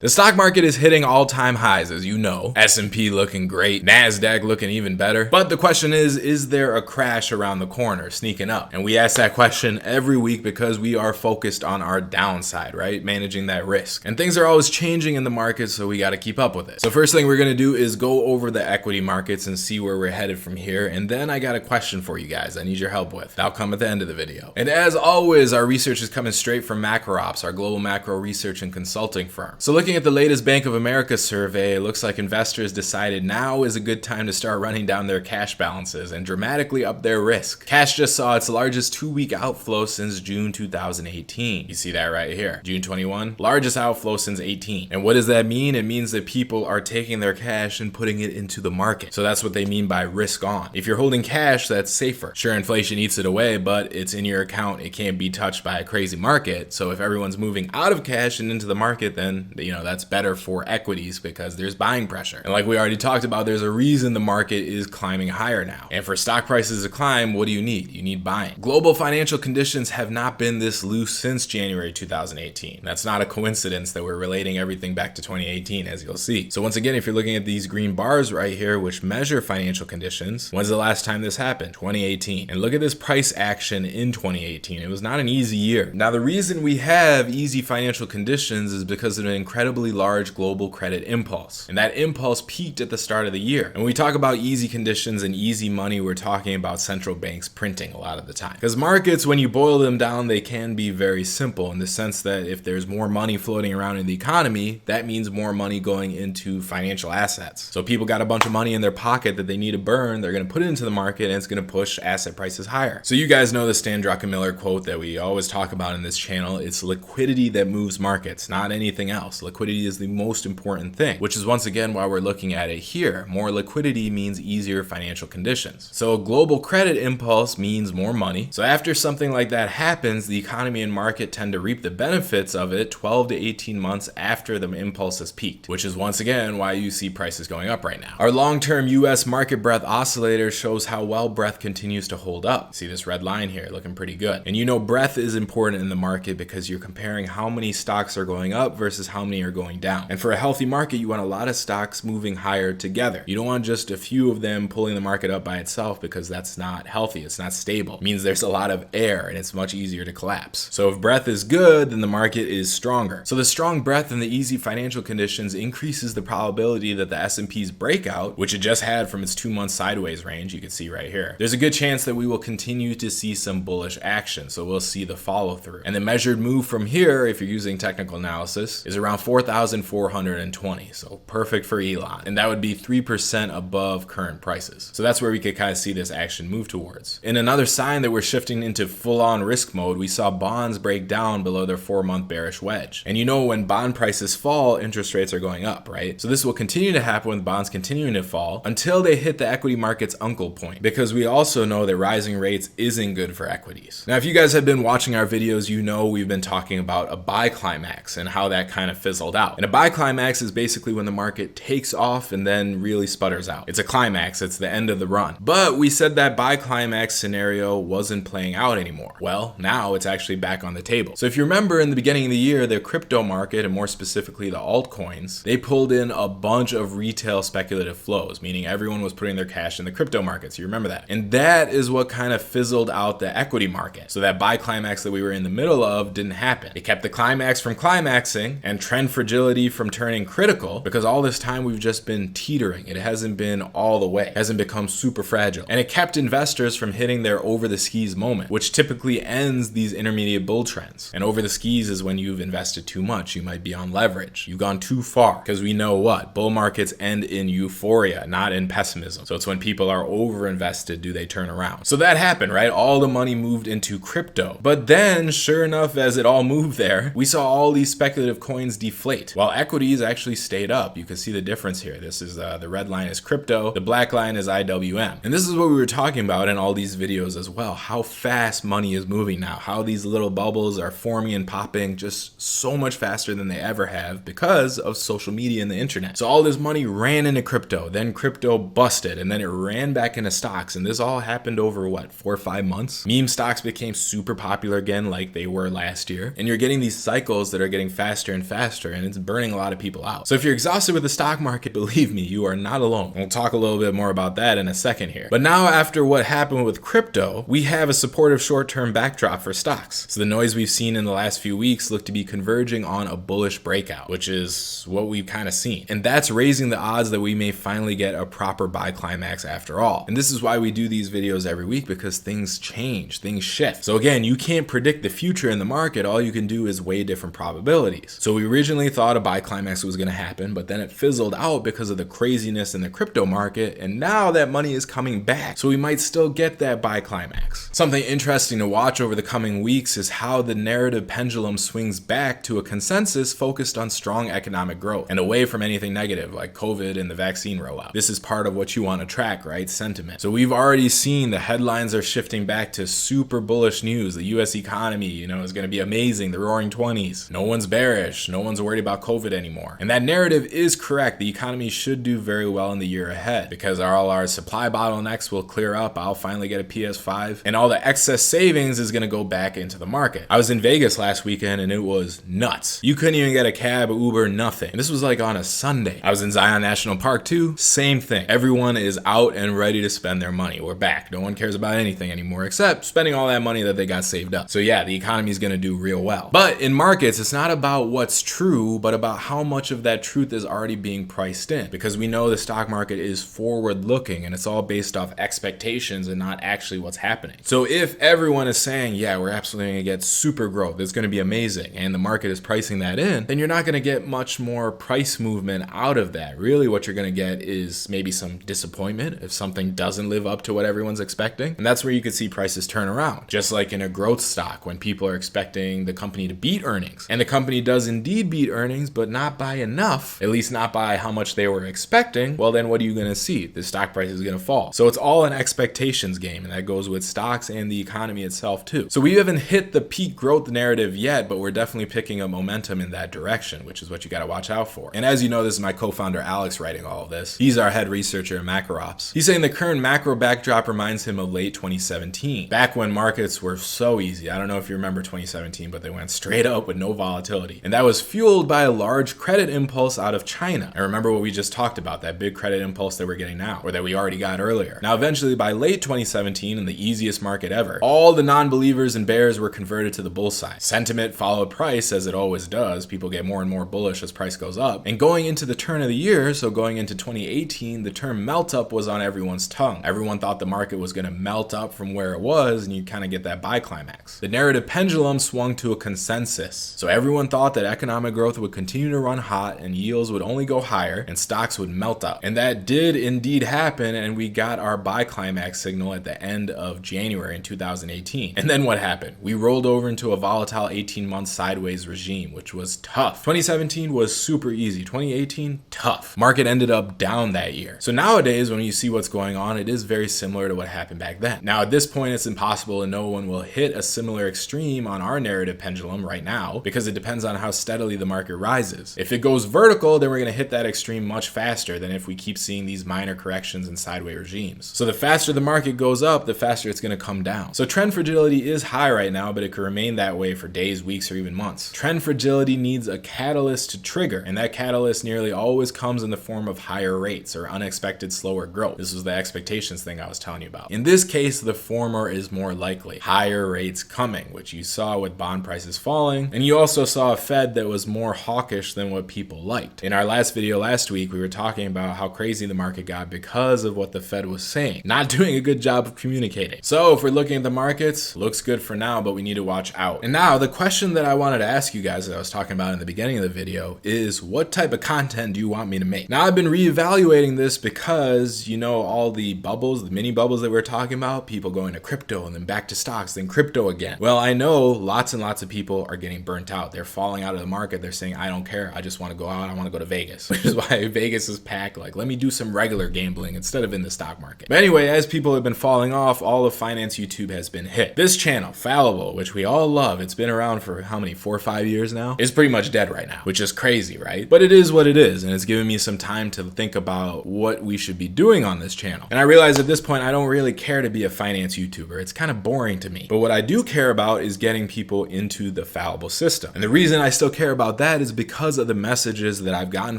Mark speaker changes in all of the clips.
Speaker 1: The stock market is hitting all-time highs, as you know. S&P looking great, NASDAQ looking even better. But the question is there a crash around the corner, sneaking up? And we ask that question every week because we are focused on our downside, right? Managing that risk. And things are always changing in the market, so we got to keep up with it. So first thing we're going to do is go over the equity markets and see where we're headed from here. And then I got a question for you guys I need your help with. That'll come at the end of the video. And as always, our research is coming straight from MacroOps, our global macro research and consulting firm. So looking at the latest Bank of America survey, it looks like investors decided now is a good time to start running down their cash balances and dramatically up their risk. Cash just saw its largest 2-week outflow since June 2018. You see that right here. June 21, largest outflow since 18. And what does that mean? It means that people are taking their cash and putting it into the market. So that's what they mean by risk on. If you're holding cash, that's safer. Sure, inflation eats it away, but it's in your account. It can't be touched by a crazy market. So if everyone's moving out of cash and into the market, then that's better for equities because there's buying pressure. And like we already talked about, there's a reason the market is climbing higher now. And for stock prices to climb, what do you need? You need buying. Global financial conditions have not been this loose since January 2018. That's not a coincidence that we're relating everything back to 2018, as you'll see. So once again, if you're looking at these green bars right here, which measure financial conditions, when's the last time this happened? 2018. And look at this price action in 2018. It was not an easy year. Now, the reason we have easy financial conditions is because of an incredibly large global credit impulse. And that impulse peaked at the start of the year. And when we talk about easy conditions and easy money, we're talking about central banks printing a lot of the time. Because markets, when you boil them down, they can be very simple in the sense that if there's more money floating around in the economy, that means more money going into financial assets. So people got a bunch of money in their pocket that they need to burn, they're going to put it into the market and it's going to push asset prices higher. So you guys know the Stan Druckenmiller quote that we always talk about in this channel. It's liquidity that moves markets, not anything else. Liquidity is the most important thing, which is once again why we're looking at it here. More liquidity means easier financial conditions. So a global credit impulse means more money. So after something like that happens, the economy and market tend to reap the benefits of it 12 to 18 months after the impulse has peaked, which is once again why you see prices going up right now. Our long-term US market breadth oscillator shows how well breadth continues to hold up. See this red line here looking pretty good. And breadth is important in the market because you're comparing how many stocks are going up versus how many are going down. And for a healthy market, you want a lot of stocks moving higher together. You don't want just a few of them pulling the market up by itself because that's not healthy. It's not stable. It means there's a lot of air and it's much easier to collapse. So if breadth is good, then the market is stronger. So the strong breadth and the easy financial conditions increases the probability that the S&P's breakout, which it just had from its 2-month sideways range, you can see right here, there's a good chance that we will continue to see some bullish action. So we'll see the follow through. And the measured move from here, if you're using technical analysis, is around 4,420. So perfect for Elon. And that would be 3% above current prices. So that's where we could kind of see this action move towards. In another sign that we're shifting into full-on risk mode, we saw bonds break down below their 4-month bearish wedge. And when bond prices fall, interest rates are going up, right? So this will continue to happen with bonds continuing to fall until they hit the equity market's uncle point, because we also know that rising rates isn't good for equities. Now, if you guys have been watching our videos, we've been talking about a buy climax and how that kind of fizzled out. And a buy climax is basically when the market takes off and then really sputters out. It's a climax, it's the end of the run. But we said that buy climax scenario wasn't playing out anymore. Well, now it's actually back on the table. So if you remember in the beginning of the year, the crypto market, and more specifically the altcoins, they pulled in a bunch of retail speculative flows, meaning everyone was putting their cash in the crypto markets. You remember that? And that is what kind of fizzled out the equity market. So that buy climax that we were in the middle of didn't happen. It kept the climax from climaxing and trend fragility from turning critical, because all this time we've just been teetering. It hasn't been all the way. It hasn't become super fragile. And it kept investors from hitting their over the skis moment, which typically ends these intermediate bull trends. And over the skis is when you've invested too much. You might be on leverage. You've gone too far, because we know what? Bull markets end in euphoria, not in pessimism. So it's when people are over invested, do they turn around? So that happened, right? All the money moved into crypto. But then, sure enough, as it all moved there, we saw all these speculative coins deflate, while equities actually stayed up. You can see the difference here. This is the red line is crypto, the black line is IWM. And this is what we were talking about in all these videos as well, how fast money is moving now, how these little bubbles are forming and popping just so much faster than they ever have because of social media and the internet. So all this money ran into crypto, then crypto busted, and then it ran back into stocks. And this all happened over 4 or 5 months. Meme stocks became super popular again like they were last year. And you're getting these cycles that are getting faster and faster culture, and it's burning a lot of people out. So if you're exhausted with the stock market, believe me, you are not alone. We'll talk a little bit more about that in a second here. But now, after what happened with crypto, we have a supportive short-term backdrop for stocks. So the noise we've seen in the last few weeks look to be converging on a bullish breakout, which is what we've kind of seen. And that's raising the odds that we may finally get a proper buy climax after all. And this is why we do these videos every week, because things change, things shift. So again, you can't predict the future in the market. All you can do is weigh different probabilities. So we originally thought a buy climax was going to happen, but then it fizzled out because of the craziness in the crypto market. And now that money is coming back. So we might still get that buy climax. Something interesting to watch over the coming weeks is how the narrative pendulum swings back to a consensus focused on strong economic growth and away from anything negative like COVID and the vaccine rollout. This is part of what you want to track, right? Sentiment. So we've already seen the headlines are shifting back to super bullish news. The US economy, is going to be amazing. The roaring 20s. No one's bearish. No one's worried about COVID anymore. And that narrative is correct. The economy should do very well in the year ahead because all our supply bottlenecks will clear up. I'll finally get a PS5 and all the excess savings is going to go back into the market. I was in Vegas last weekend and it was nuts. You couldn't even get a cab, Uber, nothing. And this was like on a Sunday. I was in Zion National Park too. Same thing. Everyone is out and ready to spend their money. We're back. No one cares about anything anymore except spending all that money that they got saved up. So yeah, the economy is going to do real well. But in markets, it's not about what's true, but about how much of that truth is already being priced in, because we know the stock market is forward looking and it's all based off expectations and not actually what's happening. So if everyone is saying, yeah, we're absolutely going to get super growth, it's going to be amazing, and the market is pricing that in, then you're not going to get much more price movement out of that. Really what you're going to get is maybe some disappointment if something doesn't live up to what everyone's expecting. And that's where you could see prices turn around. Just like in a growth stock when people are expecting the company to beat earnings. And the company does indeed beat earnings, but not by enough, at least not by how much they were expecting. Well, then what are you going to see? The stock price is going to fall. So it's all an expectations game, and that goes with stocks and the economy itself too. So we haven't hit the peak growth narrative yet, but we're definitely picking up momentum in that direction, which is what you got to watch out for. And as you know, this is my co-founder Alex writing all of this. He's our head researcher in macro ops. He's saying the current macro backdrop reminds him of late 2017, back when markets were so easy. I don't know if you remember 2017, but they went straight up with no volatility. And that was fueled by a large credit impulse out of China. And remember what we just talked about, that big credit impulse that we're getting now, or that we already got earlier. Now, eventually by late 2017, in the easiest market ever, all the non-believers and bears were converted to the bull side. Sentiment followed price, as it always does. People get more and more bullish as price goes up. And going into the turn of the year, so going into 2018, the term melt up was on everyone's tongue. Everyone thought the market was going to melt up from where it was, and you kind of get that buy climax. The narrative pendulum swung to a consensus. So everyone thought that economic growth would continue to run hot and yields would only go higher and stocks would melt up. And that did indeed happen, and we got our buy climax signal at the end of January in 2018. And then what happened? We rolled over into a volatile 18-month sideways regime, which was tough. 2017 was super easy. 2018, tough. Market ended up down that year. So nowadays, when you see what's going on, it is very similar to what happened back then. Now, at this point, it's impossible and no one will hit a similar extreme on our narrative pendulum right now because it depends on how steadily the market rises. If it goes vertical, then we're going to hit that extreme much faster than if we keep seeing these minor corrections and sideways regimes. So the faster the market goes up, the faster it's going to come down. So trend fragility is high right now, but it could remain that way for days, weeks, or even months. Trend fragility needs a catalyst to trigger, and that catalyst nearly always comes in the form of higher rates or unexpected slower growth. This was the expectations thing I was telling you about. In this case, the former is more likely. Higher rates coming, which you saw with bond prices falling, and you also saw a Fed that was more hawkish than what people liked. In our last video last week, we were talking about how crazy the market got because of what the Fed was saying, not doing a good job of communicating. So if we're looking at the markets, looks good for now, but we need to watch out. And now the question that I wanted to ask you guys that I was talking about in the beginning of the video is, what type of content do you want me to make? Now I've been reevaluating this because, all the bubbles, the mini bubbles that we're talking about, people going to crypto and then back to stocks, then crypto again. Well, I know lots and lots of people are getting burnt out. They're falling out of the market. They're saying, I don't care. I just want to go out. I want to go to Vegas, which is why Vegas is packed. Like, let me do some regular gambling instead of in the stock market. But anyway, as people have been falling off, all of finance YouTube has been hit. This channel, Fallible, which we all love, it's been around for how many, 4 or 5 years now? It's pretty much dead right now, which is crazy, right? But it is what it is, and it's given me some time to think about what we should be doing on this channel. And I realize at this point, I don't really care to be a finance YouTuber. It's kind of boring to me. But what I do care about is getting people into the Fallible system. And the reason I still care about about that is because of the messages that I've gotten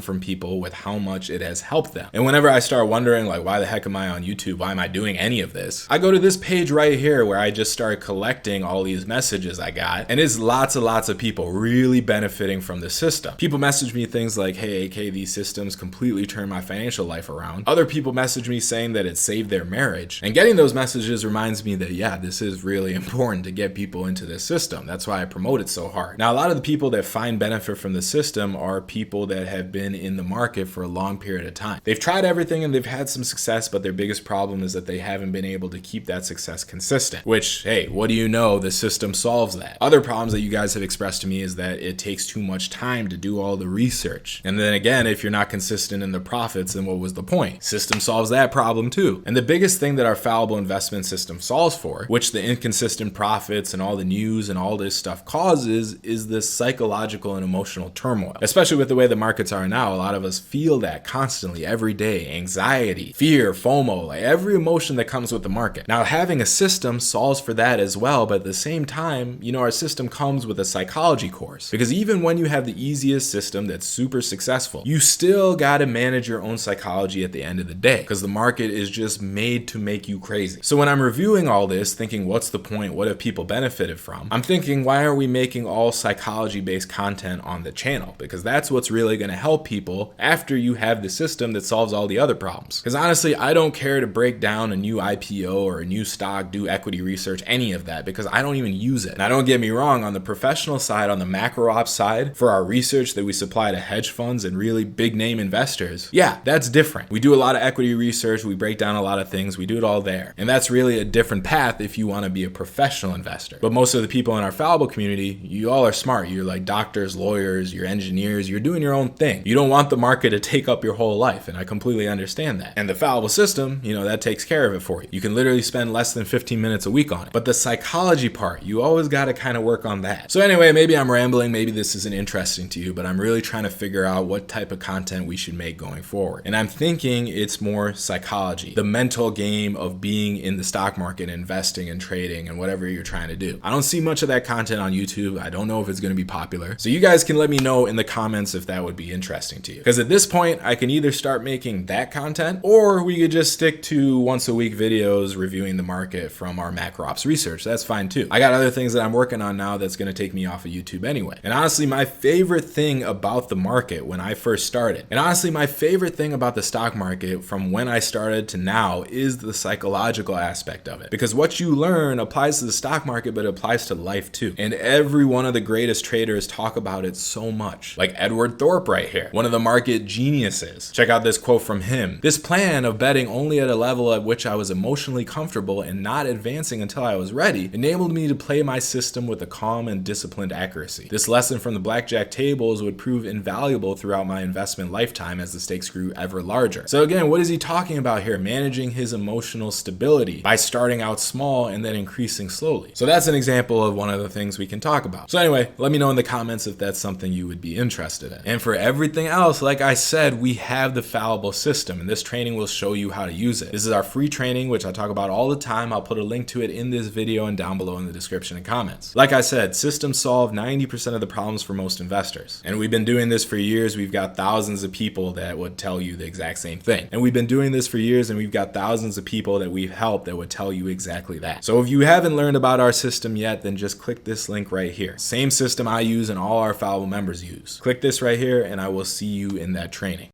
Speaker 1: from people with how much it has helped them. And whenever I start wondering, like, why the heck am I on YouTube? Why am I doing any of this? I go to this page right here where I just started collecting all these messages I got, and it's lots and lots of people really benefiting from the system. People message me things like, hey, AK, these systems completely turned my financial life around. Other people message me saying that it saved their marriage. And getting those messages reminds me that, yeah, this is really important to get people into this system. That's why I promote it so hard. Now, a lot of the people that find benefit from the system are people that have been in the market for a long period of time. They've tried everything and they've had some success, but their biggest problem is that they haven't been able to keep that success consistent, which, hey, what do you know? The system solves that. Other problems that you guys have expressed to me is that it takes too much time to do all the research. And then again, if you're not consistent in the profits, then what was the point? System solves that problem too. And the biggest thing that our fallible investment system solves for, which the inconsistent profits and all the news and all this stuff causes, is this psychological and emotional turmoil. Especially with the way the markets are now, a lot of us feel that constantly, every day. Anxiety, fear, FOMO, like every emotion that comes with the market. Now, having a system solves for that as well, but at the same time, you know, our system comes with a psychology course. Because even when you have the easiest system that's super successful, you still gotta manage your own psychology at the end of the day, because the market is just made to make you crazy. So when I'm reviewing all this, thinking, what's the point? What have people benefited from? I'm thinking, why aren't we making all psychology-based content on the channel? Because that's what's really gonna help people after you have the system that solves all the other problems. Because honestly, I don't care to break down a new IPO or a new stock, do equity research, any of that, because I don't even use it. Now, don't get me wrong, on the professional side, on the macro ops side, for our research that we supply to hedge funds and really big name investors, yeah, that's different. We do a lot of equity research, we break down a lot of things, we do it all there. And that's really a different path if you want to be a professional investor. But most of the people in our fallible community, you all are smart. You're like doctors, lawyers, you're engineers, you're doing your own thing. You don't want the market to take up your whole life, and I completely understand that. And the fallible system, you know, that takes care of it for you. You can literally spend less than 15 minutes a week on it. But the psychology part, you always got to kind of work on that. So anyway, maybe I'm rambling, maybe this isn't interesting to you, but I'm really trying to figure out what type of content we should make going forward. And I'm thinking it's more psychology, the mental game of being in the stock market, investing and trading and whatever you're trying to do. I don't see much of that content on YouTube. I don't know if it's going to be popular. So you guys can let me know in the comments if that would be interesting to you. Because at this point, I can either start making that content, or we could just stick to once a week videos reviewing the market from our macro ops research. That's fine too. I got other things that I'm working on now that's going to take me off of YouTube anyway. And honestly, my favorite thing about the market when I first started, and honestly, my favorite thing about the stock market from when I started to now is the psychological aspect of it. Because what you learn applies to the stock market, but it applies to life too. And every one of the greatest traders talk about it so much. Like Edward Thorpe right here, one of the market geniuses. Check out this quote from him. "This plan of betting only at a level at which I was emotionally comfortable and not advancing until I was ready enabled me to play my system with a calm and disciplined accuracy. This lesson from the blackjack tables would prove invaluable throughout my investment lifetime as the stakes grew ever larger." So again, what is he talking about here? Managing his emotional stability by starting out small and then increasing slowly. So that's an example of one of the things we can talk about. So anyway, let me know in the comments if that's something you would be interested in. And for everything else, like I said, we have the fallible system, and this training will show you how to use it. This is our free training, which I talk about all the time. I'll put a link to it in this video and down below in the description and comments. Like I said, systems solve 90% of the problems for most investors. And we've been doing this for years. We've got thousands of people that would tell you the exact same thing. And we've been doing this for years, and we've got thousands of people that we've helped that would tell you exactly that. So if you haven't learned about our system yet, then just click this link right here. Same system I use and all our fallible members use. Click this right here, and I will see you in that training.